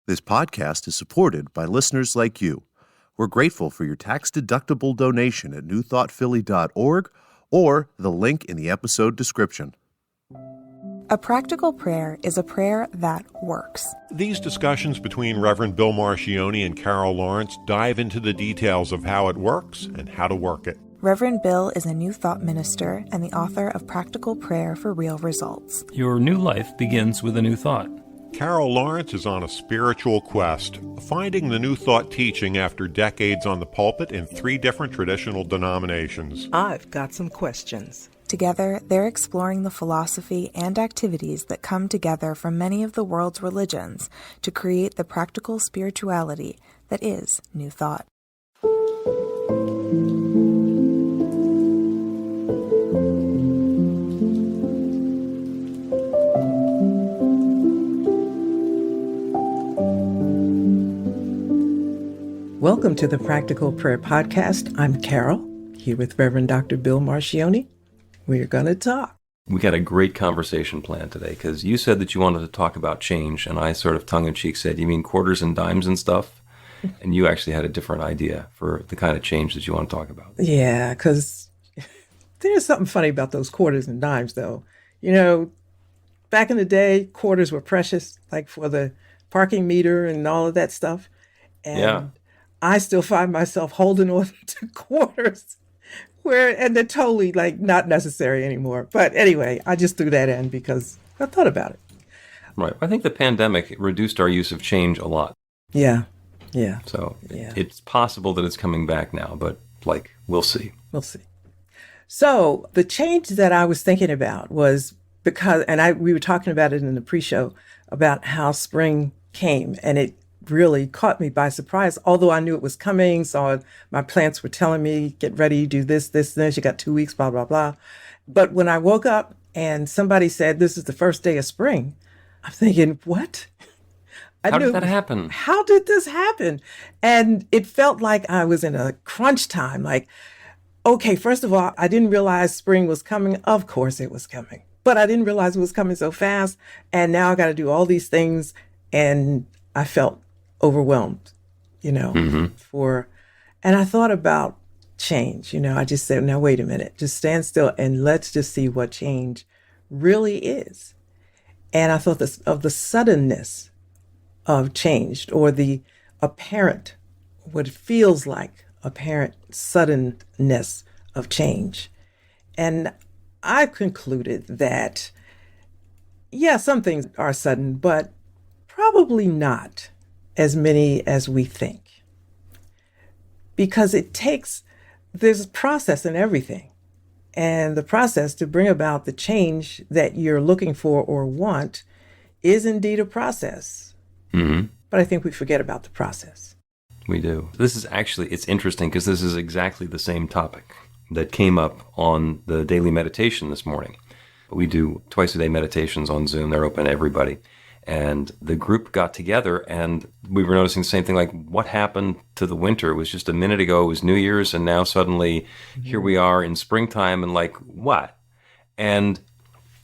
This podcast is supported by listeners like you. We're grateful for your tax-deductible donation at newthoughtphilly.org or the link in the episode description. A practical prayer is a prayer that works. These discussions between Reverend Bill Marchioni and Carol Lawrence dive into the details of how it works and how to work it. Reverend Bill is a New Thought minister and the author of Practical Prayer for Real Results. Your new life begins with a new thought. Carol Lawrence is on a spiritual quest, finding the New Thought teaching after decades on the pulpit in 3 different traditional denominations. I've got some questions. Together, they're exploring the philosophy and activities that come together from many of the world's religions to create the practical spirituality that is New Thought. Welcome to the Practical Prayer Podcast. I'm Carol, here with Reverend Dr. Bill Marchioni. We're going to talk. We got a great conversation planned today because you said that you wanted to talk about change, and I sort of tongue-in-cheek said, you mean quarters and dimes and stuff? And you actually had a different idea for the kind of change that you want to talk about. Yeah, because there's something funny about those quarters and dimes, though. You know, back in the day, quarters were precious, like for the parking meter and all of that stuff. And yeah. I still find myself holding on to quarters and they're totally like not necessary anymore. But anyway, I just threw that in because I thought about it. Right. I think the pandemic reduced our use of change a lot. Yeah. So It's possible that it's coming back now, but we'll see. We'll see. So the change that I was thinking about was because, we were talking about it in the pre-show about how spring came, and it really caught me by surprise, although I knew it was coming. So my plants were telling me, get ready, do this, you got 2 weeks, blah, blah, blah. But when I woke up and somebody said, this is the first day of spring, I'm thinking, what? How did that happen? How did this happen? And it felt like I was in a crunch time. Like, okay, first of all, I didn't realize spring was coming. Of course it was coming, but I didn't realize it was coming so fast. And now I got to do all these things. And I felt overwhelmed, and I thought about change. I just said, now, wait a minute, just stand still and let's just see what change really is. And I thought of the suddenness of change, or the apparent, what it feels like, apparent suddenness of change. And I concluded that, some things are sudden, but probably not as many as we think. Because there's a process in everything. And the process to bring about the change that you're looking for or want is indeed a process. Mm-hmm. But I think we forget about the process. We do. It's interesting because this is exactly the same topic that came up on the daily meditation this morning. We do twice-a-day meditations on Zoom. They're open to everybody. And the group got together and we were noticing the same thing, like what happened to the winter? It was just a minute ago, it was New Year's, and now suddenly here we are in springtime, and what? And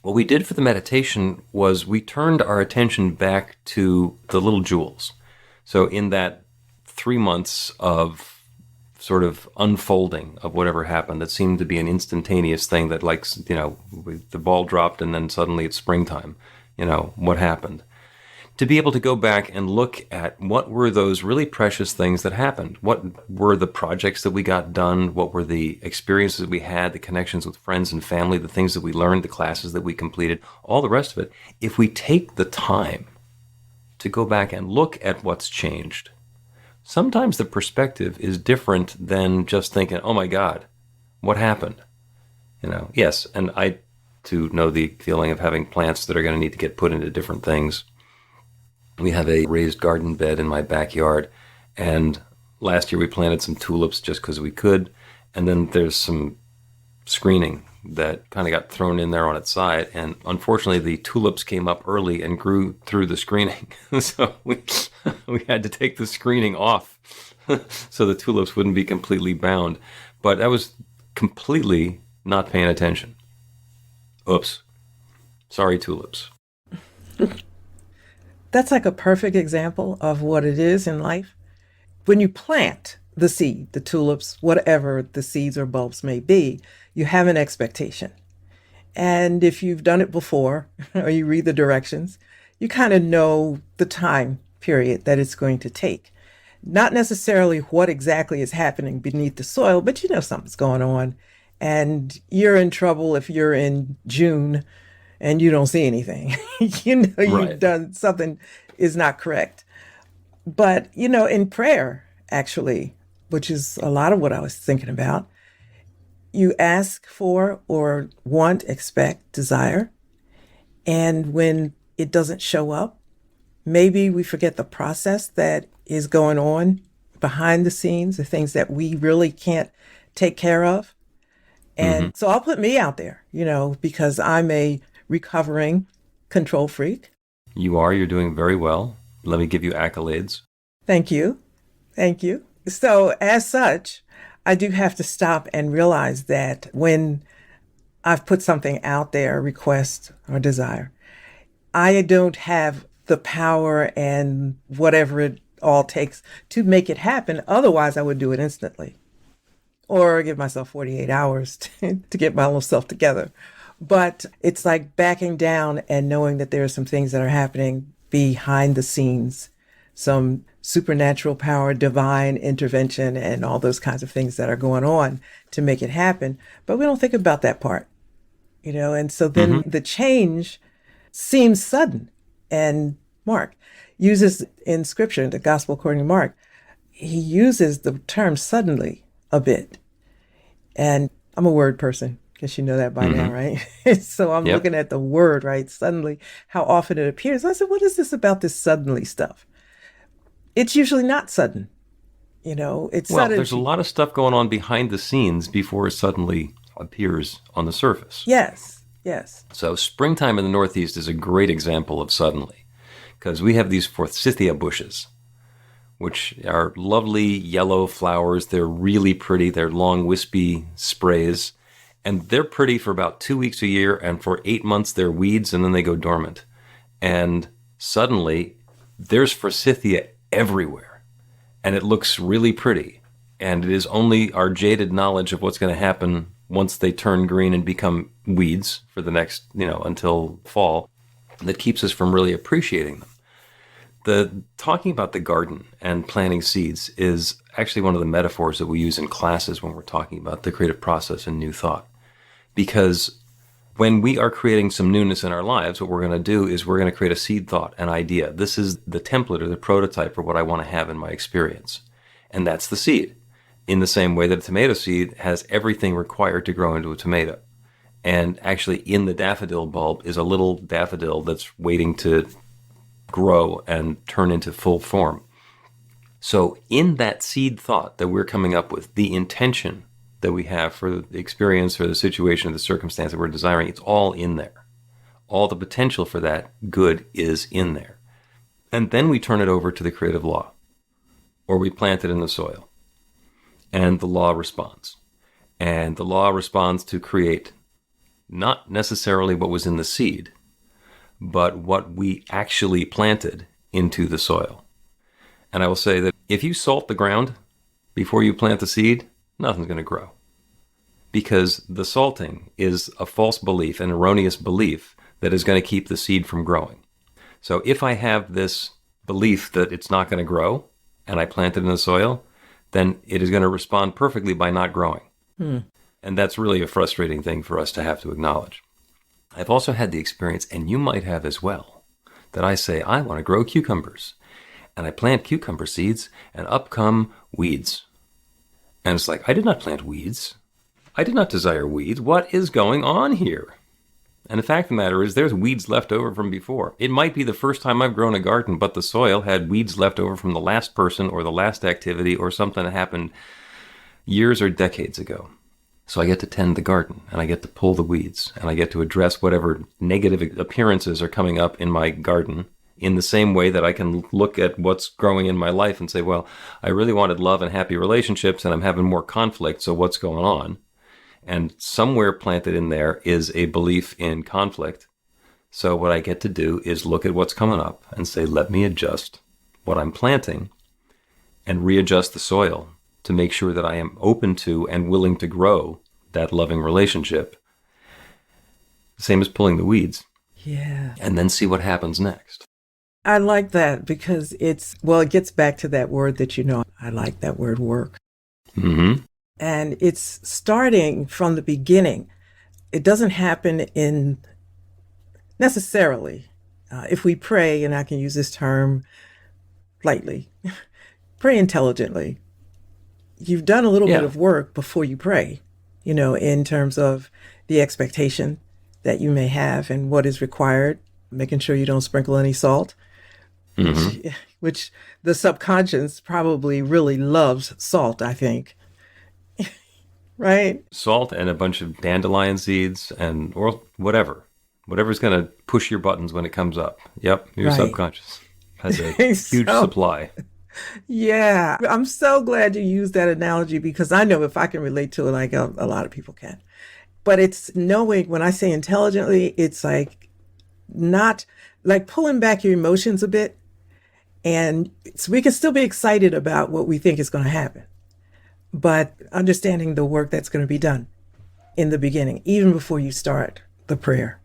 what we did for the meditation was we turned our attention back to the little jewels. So in that 3 months of sort of unfolding of whatever happened, that seemed to be an instantaneous thing that the ball dropped and then suddenly it's springtime. What happened? To be able to go back and look at what were those really precious things that happened. What were the projects that we got done? What were the experiences we had, the connections with friends and family, the things that we learned, the classes that we completed, all the rest of it. If we take the time to go back and look at what's changed, sometimes the perspective is different than just thinking, oh my God, what happened? Yes, and I too know the feeling of having plants that are going to need to get put into different things. We have a raised garden bed in my backyard, and last year we planted some tulips just because we could, and then there's some screening that kind of got thrown in there on its side, and unfortunately the tulips came up early and grew through the screening, so we had to take the screening off so the tulips wouldn't be completely bound. But I was completely not paying attention. Oops. Sorry, tulips. That's like a perfect example of what it is in life. When you plant the seed, the tulips, whatever the seeds or bulbs may be, you have an expectation. And if you've done it before or you read the directions, you kind of know the time period that it's going to take. Not necessarily what exactly is happening beneath the soil, but you know something's going on. And you're in trouble if you're in June and you don't see anything. You know, Right. you've done something is not correct. But, you know, in prayer, actually, which is a lot of what I was thinking about, you ask for or want, expect, desire. And when it doesn't show up, maybe we forget the process that is going on behind the scenes, the things that we really can't take care of. And so I'll put me out there, you know, because I'm a recovering control freak. You're doing very well. Let me give you accolades. Thank you. Thank you. So, as such, I do have to stop and realize that when I've put something out there, request or desire, I don't have the power and whatever it all takes to make it happen. Otherwise, I would do it instantly or give myself 48 hours to get my little self together. But it's like backing down and knowing that there are some things that are happening behind the scenes, some supernatural power, divine intervention, and all those kinds of things that are going on to make it happen. But we don't think about that part, you know, and so then the change seems sudden. And Mark uses in scripture, the gospel according to Mark, he uses the term suddenly a bit. And I'm a word person. Guess you know that by now, right? So I'm looking at the word, right? Suddenly, how often it appears. I said, what is this about this suddenly stuff? It's usually not sudden. You know, it's Well, sudden. there's a lot of stuff going on behind the scenes before it suddenly appears on the surface. Yes, yes. So springtime in the Northeast is a great example of suddenly, because we have these forsythia bushes, which are lovely yellow flowers. They're really pretty. They're long, wispy sprays. And they're pretty for about 2 weeks a year, and for 8 months they're weeds, and then they go dormant. And suddenly, there's forsythia everywhere, and it looks really pretty. And it is only our jaded knowledge of what's going to happen once they turn green and become weeds for the next, until fall, that keeps us from really appreciating them. Talking about the garden and planting seeds is actually one of the metaphors that we use in classes when we're talking about the creative process and new thought. Because when we are creating some newness in our lives, what we're going to do is we're going to create a seed thought, an idea. This is the template or the prototype for what I want to have in my experience. And that's the seed. In the same way that a tomato seed has everything required to grow into a tomato. And actually in the daffodil bulb is a little daffodil that's waiting to grow and turn into full form. So in that seed thought that we're coming up with, the intention that we have for the experience or the situation or the circumstance that we're desiring, it's all in there. All the potential for that good is in there. And then we turn it over to the creative law, or we plant it in the soil, and the law responds. And the law responds to create not necessarily what was in the seed, but what we actually planted into the soil. And I will say that if you salt the ground before you plant the seed, nothing's going to grow. Because the salting is a false belief, an erroneous belief that is going to keep the seed from growing. So if I have this belief that it's not going to grow, and I plant it in the soil, then it is going to respond perfectly by not growing. And that's really a frustrating thing for us to have to acknowledge. I've also had the experience, and you might have as well, that I say, I want to grow cucumbers. And I plant cucumber seeds, and up come weeds. And it's like, I did not plant weeds. I did not desire weeds. What is going on here? And the fact of the matter is, there's weeds left over from before. It might be the first time I've grown a garden, but the soil had weeds left over from the last person or the last activity or something that happened years or decades ago. So I get to tend the garden, and I get to pull the weeds, and I get to address whatever negative appearances are coming up in my garden in the same way that I can look at what's growing in my life and say, well, I really wanted love and happy relationships, and I'm having more conflict, so what's going on? And somewhere planted in there is a belief in conflict. So what I get to do is look at what's coming up and say, let me adjust what I'm planting and readjust the soil to make sure that I am open to and willing to grow that loving relationship. Same as pulling the weeds. Yeah. And then see what happens next. I like that because it gets back to that word that I like that word work. Mm-hmm. And it's starting from the beginning. It doesn't happen in necessarily. If we pray, and I can use this term lightly, pray intelligently. You've done a little bit of work before you pray, in terms of the expectation that you may have and what is required, making sure you don't sprinkle any salt, which the subconscious probably really loves salt, I think. Right? Salt and a bunch of dandelion seeds or whatever. Whatever's going to push your buttons when it comes up. Yep, your subconscious has a huge supply. Yeah, I'm so glad you used that analogy because I know if I can relate to it, like a lot of people can. But it's knowing, when I say intelligently, it's like not like pulling back your emotions a bit. And so we can still be excited about what we think is going to happen, but understanding the work that's going to be done in the beginning, even before you start the prayer.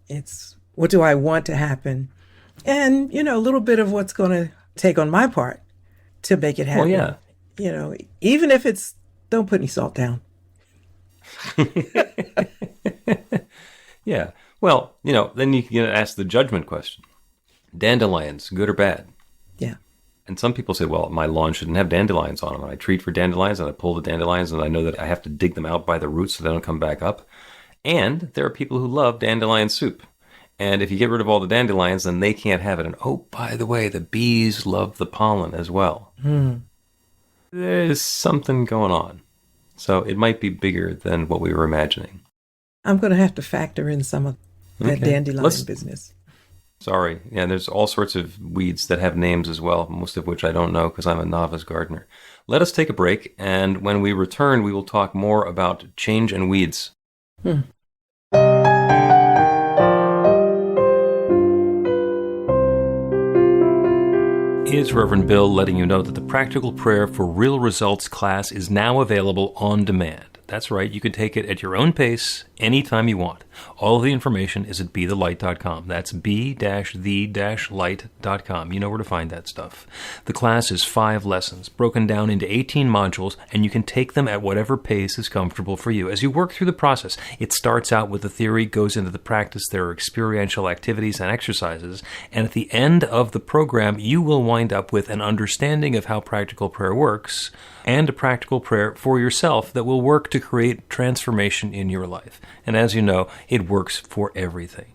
It's what do I want to happen? And, a little bit of what's going to take on my part to make it happen. Well, yeah. Even if it's, don't put any salt down. Yeah. Well, then you can ask the judgment question. Dandelions, good or bad? Yeah. And some people say, well, my lawn shouldn't have dandelions on them. And I treat for dandelions and I pull the dandelions and I know that I have to dig them out by the roots so they don't come back up. And there are people who love dandelion soup. And if you get rid of all the dandelions, then they can't have it. And oh, by the way, the bees love the pollen as well. There's something going on. So it might be bigger than what we were imagining. I'm going to have to factor in some of that dandelion business. Sorry. Yeah, there's all sorts of weeds that have names as well, most of which I don't know because I'm a novice gardener. Let us take a break, and when we return, we will talk more about change and weeds. It's Reverend Bill letting you know that the Practical Prayer for Real Results class is now available on demand. That's right, you can take it at your own pace, anytime you want. All of the information is at bethelight.com. That's b-the-light.com. You know where to find that stuff. The class is 5 lessons, broken down into 18 modules, and you can take them at whatever pace is comfortable for you. As you work through the process, it starts out with the theory, goes into the practice, there are experiential activities and exercises, and at the end of the program, you will wind up with an understanding of how practical prayer works, and a practical prayer for yourself that will work to create transformation in your life. And as you know, it works for everything.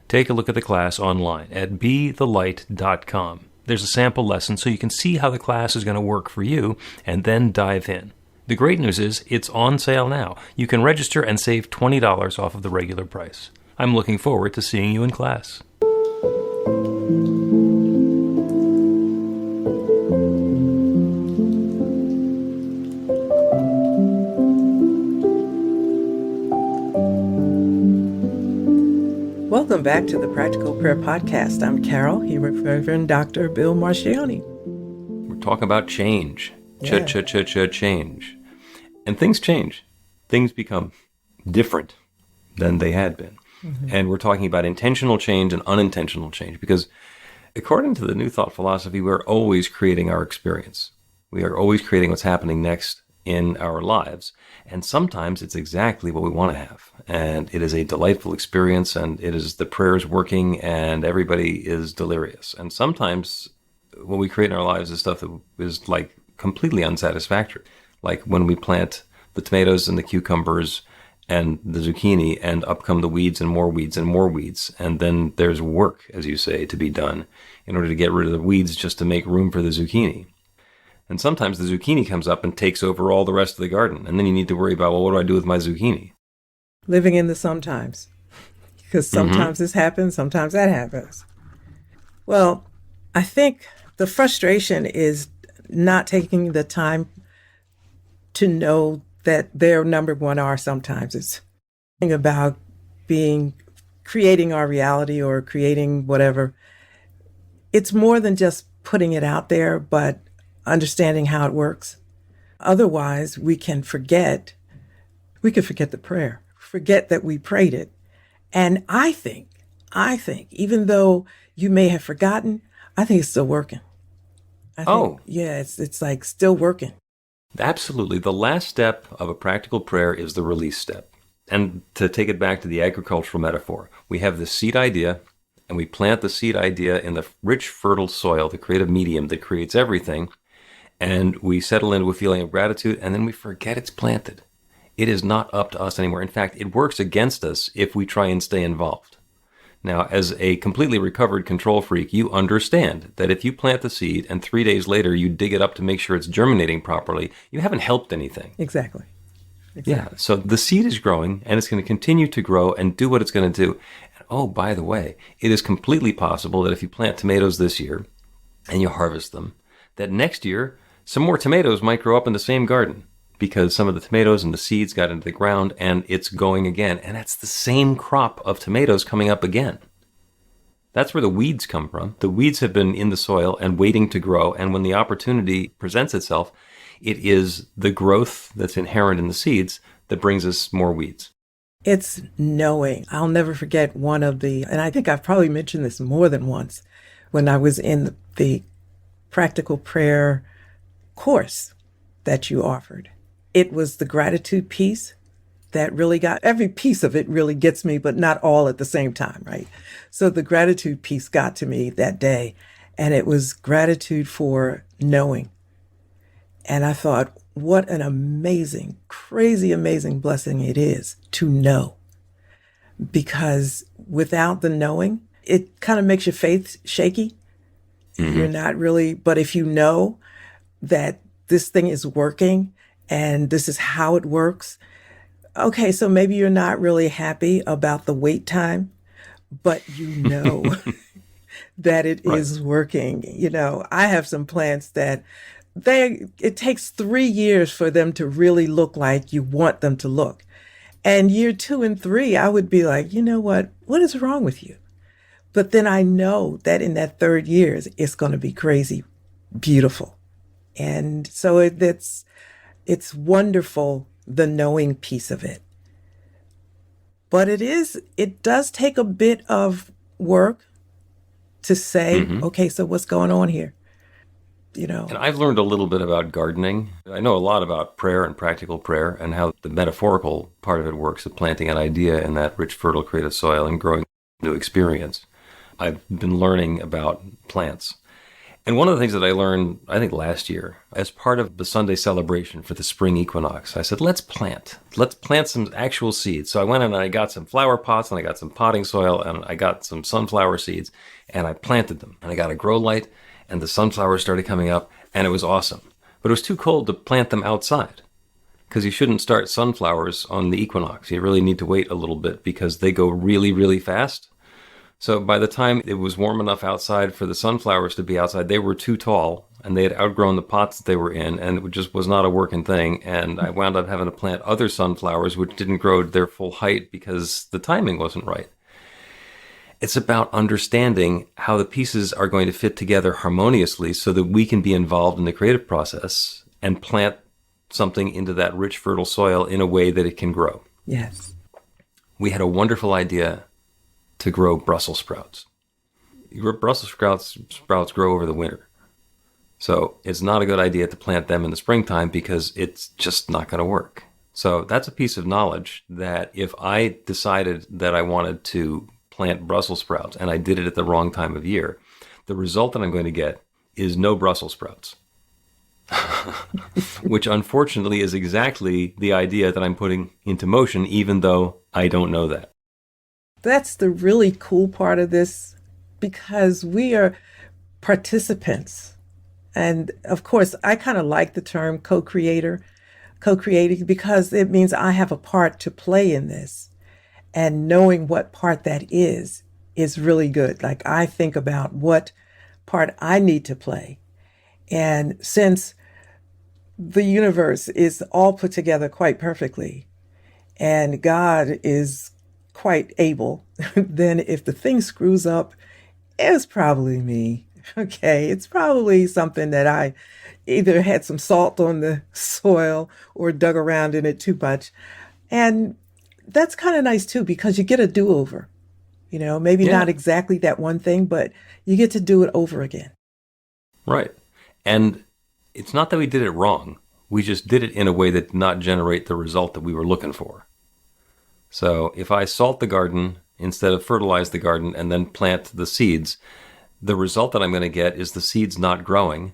Take a look at the class online at bethelight.com. There's a sample lesson so you can see how the class is going to work for you and then dive in. The great news is it's on sale now. You can register and save $20 off of the regular price. I'm looking forward to seeing you in class. Welcome back to the Practical Prayer Podcast. I'm Carol, here with Reverend Dr. Bill Marcioni. We're talking about change. Change. And things change. Things become different than they had been. And we're talking about intentional change and unintentional change because according to the New Thought philosophy, we're always creating our experience. We are always creating what's happening next in our lives. And sometimes it's exactly what we want to have. And it is a delightful experience, and it is the prayers working, and everybody is delirious. And sometimes what we create in our lives is stuff that is like completely unsatisfactory. Like when we plant the tomatoes and the cucumbers and the zucchini, and up come the weeds and more weeds and more weeds. And then there's work, as you say, to be done in order to get rid of the weeds just to make room for the zucchini. And sometimes the zucchini comes up and takes over all the rest of the garden. And then you need to worry about, well, what do I do with my zucchini? Living in the sometimes. Because sometimes this happens, sometimes that happens. Well, I think the frustration is not taking the time to know that their number one are sometimes. It's about being creating our reality or creating whatever, it's more than just putting it out there, but understanding how it works. Otherwise, we could forget the prayer, forget that we prayed it. And I think, even though you may have forgotten, I think it's still working. I think, yeah, it's like still working. Absolutely. The last step of a practical prayer is the release step. And to take it back to the agricultural metaphor, we have the seed idea, and we plant the seed idea in the rich, fertile soil, the creative medium that creates everything, and we settle into a feeling of gratitude, and then we forget it's planted. It is not up to us anymore. In fact, it works against us if we try and stay involved. Now, as a completely recovered control freak, you understand that if you plant the seed and 3 days later you dig it up to make sure it's germinating properly, you haven't helped anything. Exactly. Yeah, so the seed is growing, and it's going to continue to grow and do what it's going to do. And oh, by the way, it is completely possible that if you plant tomatoes this year and you harvest them, that next year some more tomatoes might grow up in the same garden because some of the tomatoes and the seeds got into the ground and it's going again. And that's the same crop of tomatoes coming up again. That's where the weeds come from. The weeds have been in the soil and waiting to grow. And when the opportunity presents itself, it is the growth that's inherent in the seeds that brings us more weeds. It's knowing. I'll never forget and I think I've probably mentioned this more than once, when I was in the practical prayer course that you offered. It was the gratitude piece that really every piece of it really gets me, but not all at the same time, right? So the gratitude piece got to me that day, and it was gratitude for knowing. And I thought, what an amazing, crazy, amazing blessing it is to know. Because without the knowing, it kind of makes your faith shaky. Mm-hmm. You're not really, but if you know that this thing is working and this is how it works, okay, so maybe you're not really happy about the wait time, but you know that it is working. You know, I have some plants that it takes 3 years for them to really look like you want them to look. And year 2 and 3, I would be like, you know what is wrong with you? But then I know that in that 3rd year, it's going to be crazy, beautiful. And so it's wonderful, the knowing piece of it. But it does take a bit of work to say, okay, so what's going on here? You know. And I've learned a little bit about gardening. I know a lot about prayer and practical prayer and how the metaphorical part of it works, of planting an idea in that rich, fertile, creative soil and growing new experience. I've been learning about plants. And one of the things that I learned, I think last year, as part of the Sunday celebration for the spring equinox, I said, let's plant some actual seeds. So I went and I got some flower pots and I got some potting soil and I got some sunflower seeds and I planted them. And I got a grow light and the sunflowers started coming up and it was awesome. But it was too cold to plant them outside because you shouldn't start sunflowers on the equinox. You really need to wait a little bit because they go really, really fast. So by the time it was warm enough outside for the sunflowers to be outside, they were too tall and they had outgrown the pots that they were in and it just was not a working thing. And I wound up having to plant other sunflowers which didn't grow to their full height because the timing wasn't right. It's about understanding how the pieces are going to fit together harmoniously so that we can be involved in the creative process and plant something into that rich, fertile soil in a way that it can grow. Yes. We had a wonderful idea to grow Brussels sprouts. Brussels sprouts grow over the winter. So it's not a good idea to plant them in the springtime because it's just not going to work. So that's a piece of knowledge that if I decided that I wanted to plant Brussels sprouts and I did it at the wrong time of year, the result that I'm going to get is no Brussels sprouts. Which unfortunately is exactly the idea that I'm putting into motion, even though I don't know that. That's the really cool part of this, because we are participants. And of course, I kind of like the term co-creating, because it means I have a part to play in this. And knowing what part that is really good. Like I think about what part I need to play. And since the universe is all put together quite perfectly, and God is quite able, then if the thing screws up, it's probably me. Okay, it's probably something that I either had some salt on the soil or dug around in it too much. And that's kind of nice too, because you get a do-over. Maybe Yeah, not exactly that one thing, but you get to do it over again. right. And it's not that we did it wrong. We just did it in a way that did not generate the result that we were looking for. So if I salt the garden instead of fertilize the garden and then plant the seeds, the result that I'm going to get is the seeds not growing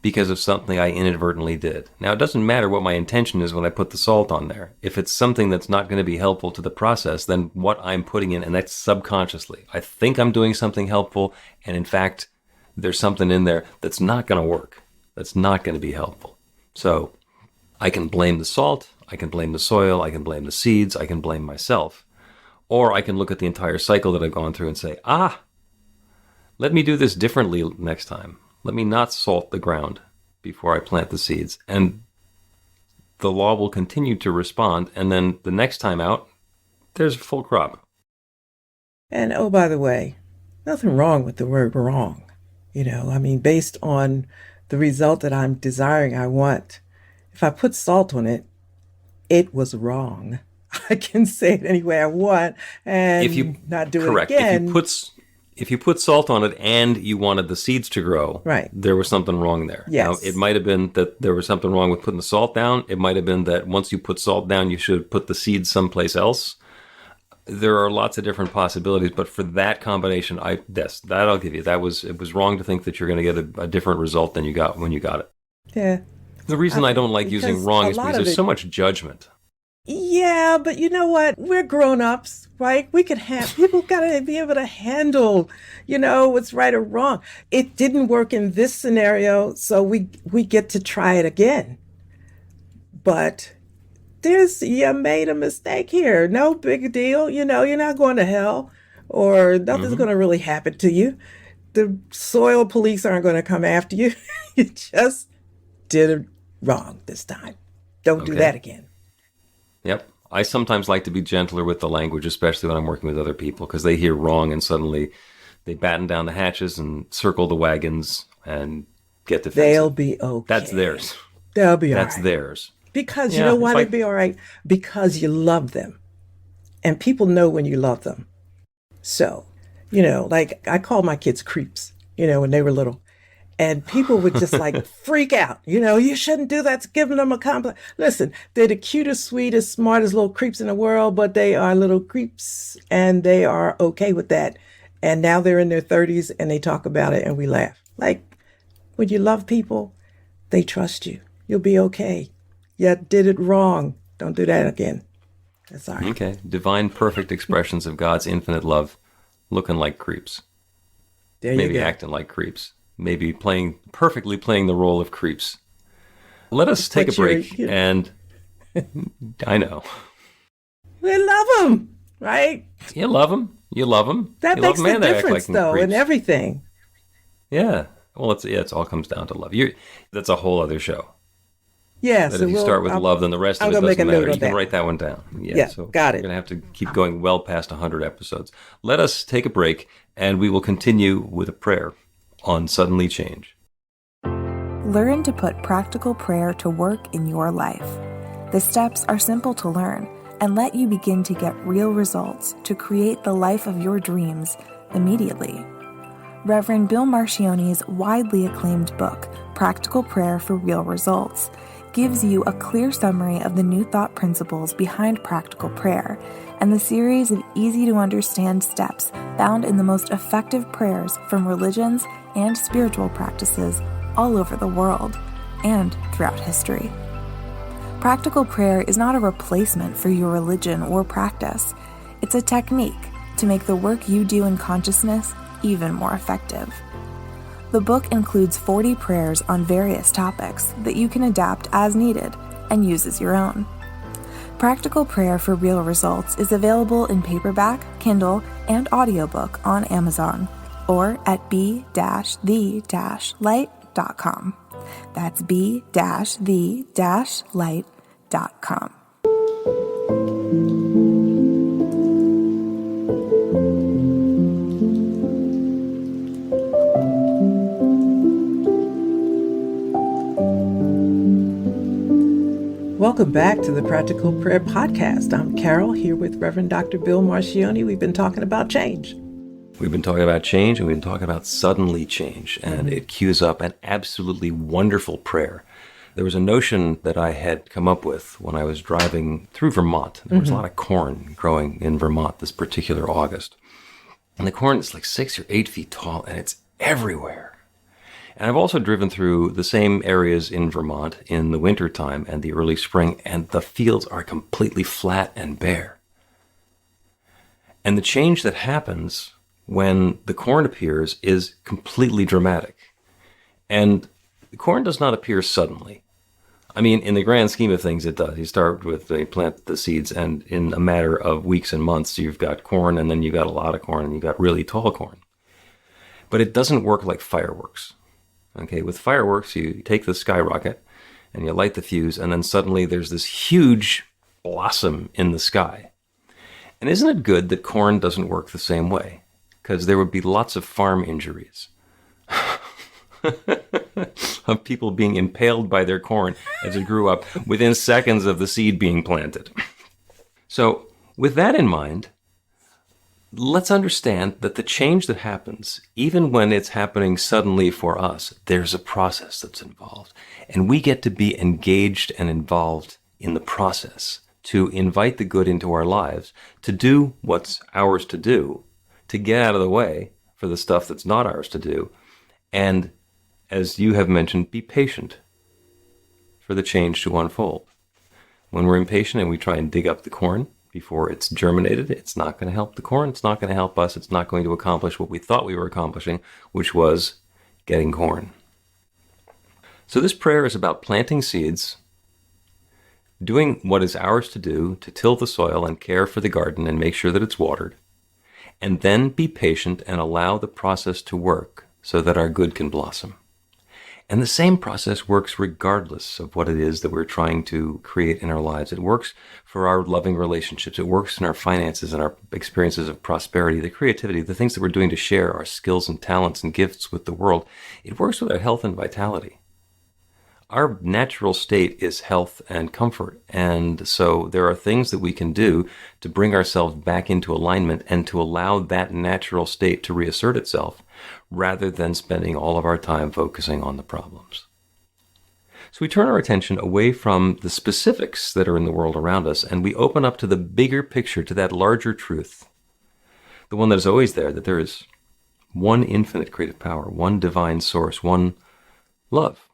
because of something I inadvertently did. Now, it doesn't matter what my intention is when I put the salt on there. If it's something that's not going to be helpful to the process, then what I'm putting in, and that's subconsciously. I think I'm doing something helpful, and in fact, there's something in there that's not going to work. That's not going to be helpful. So I can blame the salt, I can blame the soil, I can blame the seeds, I can blame myself. Or I can look at the entire cycle that I've gone through and say, let me do this differently next time. Let me not salt the ground before I plant the seeds. And the law will continue to respond. And then the next time out, there's a full crop. And oh, by the way, nothing wrong with the word wrong. Based on the result that I'm desiring, I want, if I put salt on it, it was wrong. I can say it any way I want and not do correct. it again. If you put salt on it and you wanted the seeds to grow, right, there was something wrong there. Yes. Now, it might have been that there was something wrong with putting the salt down. It might have been that once you put salt down, you should put the seeds someplace else. There are lots of different possibilities, but for that combination, that I'll give you. It was wrong to think that you're going to get a different result than you got when you got it. Yeah. The reason I don't like using wrong is because there's so much judgment. Yeah, but you know what? We're grown-ups, right? People gotta be able to handle, what's right or wrong. It didn't work in this scenario, so we get to try it again. But you made a mistake here. No big deal. You're not going to hell, or nothing's going to really happen to you. The soil police aren't going to come after you. You just did it wrong this time. Don't do that again. Yep. I sometimes like to be gentler with the language, especially when I'm working with other people, because they hear wrong and suddenly they batten down the hatches and circle the wagons and get defensive. They'll be okay. That's theirs. They'll be all right. That's theirs. Because you know why they'd be all right? Because you love them. And people know when you love them. So, like I called my kids creeps, when they were little. And people would just freak out. You shouldn't do that. It's giving them a compliment. Listen, they're the cutest, sweetest, smartest little creeps in the world, but they are little creeps and they are okay with that. And now they're in their 30s and they talk about it and we laugh. Like when you love people, they trust you. You'll be okay. You did it wrong. Don't do that again. That's all right. Okay. Divine, perfect expressions of God's infinite love, looking like creeps. There you go. Maybe acting like creeps. Maybe perfectly playing the role of creeps. Let us take a break, and I know. We love them, right? You love them. You love them. That you makes love them, the difference, though, in everything. Yeah. Well, it all comes down to love. That's a whole other show. Yeah. That if you start with love, then the rest of it doesn't matter. You can write that one down. Yeah, so got it. We're going to have to keep going well past 100 episodes. Let us take a break, and we will continue with a prayer on Suddenly Change. Learn to put practical prayer to work in your life. The steps are simple to learn and let you begin to get real results to create the life of your dreams immediately. Reverend Bill Marcione's widely acclaimed book, Practical Prayer for Real Results, gives you a clear summary of the New Thought principles behind practical prayer and the series of easy-to-understand steps found in the most effective prayers from religions and spiritual practices all over the world and throughout history. Practical prayer is not a replacement for your religion or practice. It's a technique to make the work you do in consciousness even more effective. The book includes 40 prayers on various topics that you can adapt as needed and use as your own. Practical Prayer for Real Results is available in paperback, Kindle, and audiobook on Amazon or at b-the-light.com. That's b-the-light.com. Welcome back to the Practical Prayer Podcast. I'm Carol, here with Reverend Dr. Bill Marcioni. We've been talking about change. We've been talking about change, and we've been talking about suddenly change, and it cues up an absolutely wonderful prayer. There was a notion that I had come up with when I was driving through Vermont. There was a lot of corn growing in Vermont this particular August. And the corn is like 6 or 8 feet tall, and it's everywhere. And I've also driven through the same areas in Vermont in the wintertime and the early spring, and the fields are completely flat and bare. And the change that happens when the corn appears is completely dramatic. And the corn does not appear suddenly. I mean, in the grand scheme of things, it does. You plant the seeds, and in a matter of weeks and months, you've got corn, and then you've got a lot of corn, and you've got really tall corn. But it doesn't work like fireworks. Okay, with fireworks, you take the skyrocket, and you light the fuse, and then suddenly there's this huge blossom in the sky. And isn't it good that corn doesn't work the same way? Because there would be lots of farm injuries. Of people being impaled by their corn as it grew up within seconds of the seed being planted. So, with that in mind, let's understand that the change that happens, even when it's happening suddenly for us, there's a process that's involved. And we get to be engaged and involved in the process, to invite the good into our lives, to do what's ours to do, to get out of the way for the stuff that's not ours to do, and as you have mentioned, be patient for the change to unfold. When we're impatient and we try and dig up the corn before it's germinated, it's not going to help the corn, it's not going to help us, it's not going to accomplish what we thought we were accomplishing, which was getting corn. So this prayer is about planting seeds, doing what is ours to do to till the soil and care for the garden and make sure that it's watered, and then be patient and allow the process to work so that our good can blossom. And the same process works regardless of what it is that we're trying to create in our lives. It works for our loving relationships. It works in our finances and our experiences of prosperity, the creativity, the things that we're doing to share our skills and talents and gifts with the world. It works with our health and vitality. Our natural state is health and comfort. And so there are things that we can do to bring ourselves back into alignment and to allow that natural state to reassert itself, rather than spending all of our time focusing on the problems. So we turn our attention away from the specifics that are in the world around us, and we open up to the bigger picture, to that larger truth, the one that is always there, that there is one infinite creative power, one divine source, one love.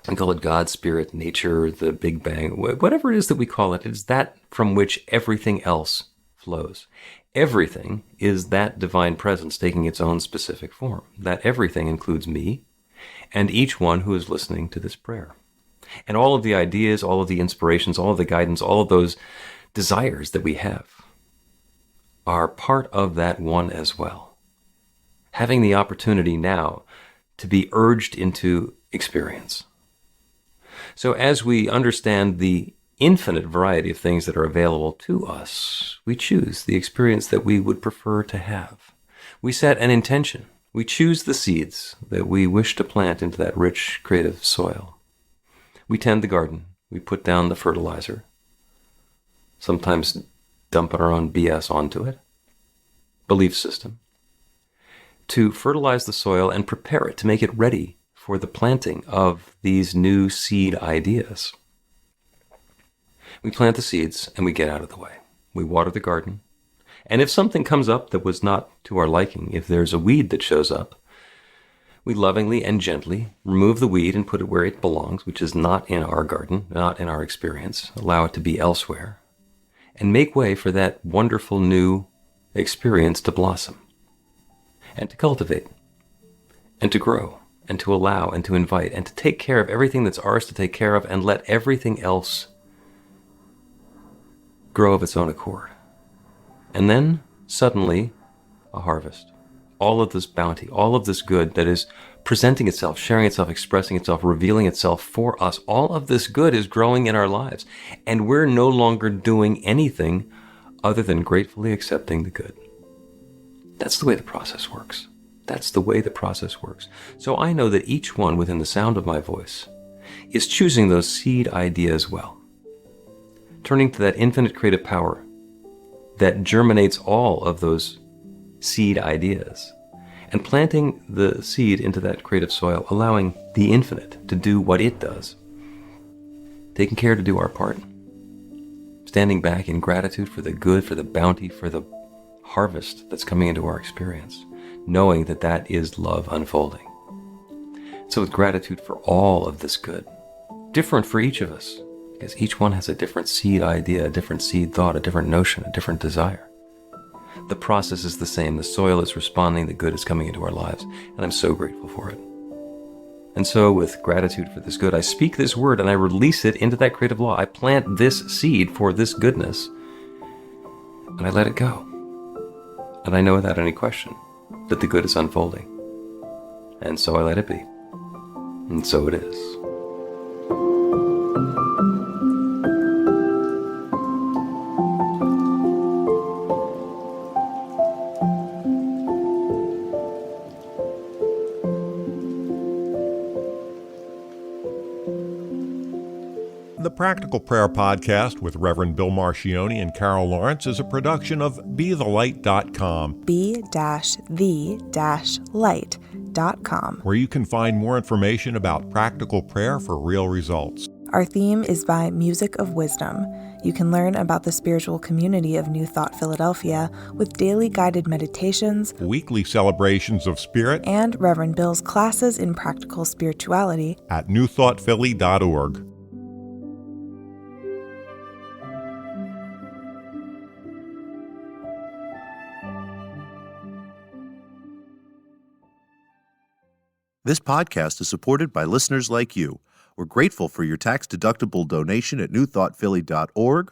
I call it God, Spirit, nature, the Big Bang, whatever it is that we call it, it's that from which everything else flows. Everything is that divine presence taking its own specific form. That everything includes me and each one who is listening to this prayer. And all of the ideas, all of the inspirations, all of the guidance, all of those desires that we have are part of that one as well. Having the opportunity now to be urged into experience. So as we understand the infinite variety of things that are available to us, we choose the experience that we would prefer to have. We set an intention. We choose the seeds that we wish to plant into that rich, creative soil. We tend the garden. We put down the fertilizer, sometimes dumping our own BS onto it, belief system, to fertilize the soil and prepare it to make it ready for the planting of these new seed ideas. We plant the seeds and we get out of the way. We water the garden. And if something comes up that was not to our liking, if there's a weed that shows up, we lovingly and gently remove the weed and put it where it belongs, which is not in our garden, not in our experience. Allow it to be elsewhere. And make way for that wonderful new experience to blossom and to cultivate and to grow and to allow and to invite and to take care of everything that's ours to take care of and let everything else grow of its own accord. And then, suddenly, a harvest. All of this bounty, all of this good that is presenting itself, sharing itself, expressing itself, revealing itself for us, all of this good is growing in our lives. And we're no longer doing anything other than gratefully accepting the good. That's the way the process works. That's the way the process works. So I know that each one within the sound of my voice is choosing those seed ideas well. turning to that infinite creative power that germinates all of those seed ideas, and planting the seed into that creative soil, allowing the infinite to do what it does, taking care to do our part, standing back in gratitude for the good, for the bounty, for the harvest that's coming into our experience, knowing that that is love unfolding. So with gratitude for all of this good, different for each of us, because each one has a different seed idea, a different seed thought, a different notion, a different desire. The process is the same. The soil is responding, the good is coming into our lives, and I'm so grateful for it. And so with gratitude for this good, I speak this word and I release it into that creative law. I plant this seed for this goodness, and I let it go. And I know without any question that the good is unfolding. And so I let it be. And so it is. The Practical Prayer Podcast with Reverend Bill Marcioni and Carol Lawrence is a production of BeTheLight.com, be-the-light.com, where you can find more information about practical prayer for real results. Our theme is by Music of Wisdom. You can learn about the spiritual community of New Thought Philadelphia with daily guided meditations, Weekly celebrations of spirit, and Reverend Bill's classes in practical spirituality at newthoughtphilly.org. This podcast is supported by listeners like you. We're grateful for your tax-deductible donation at newthoughtphilly.org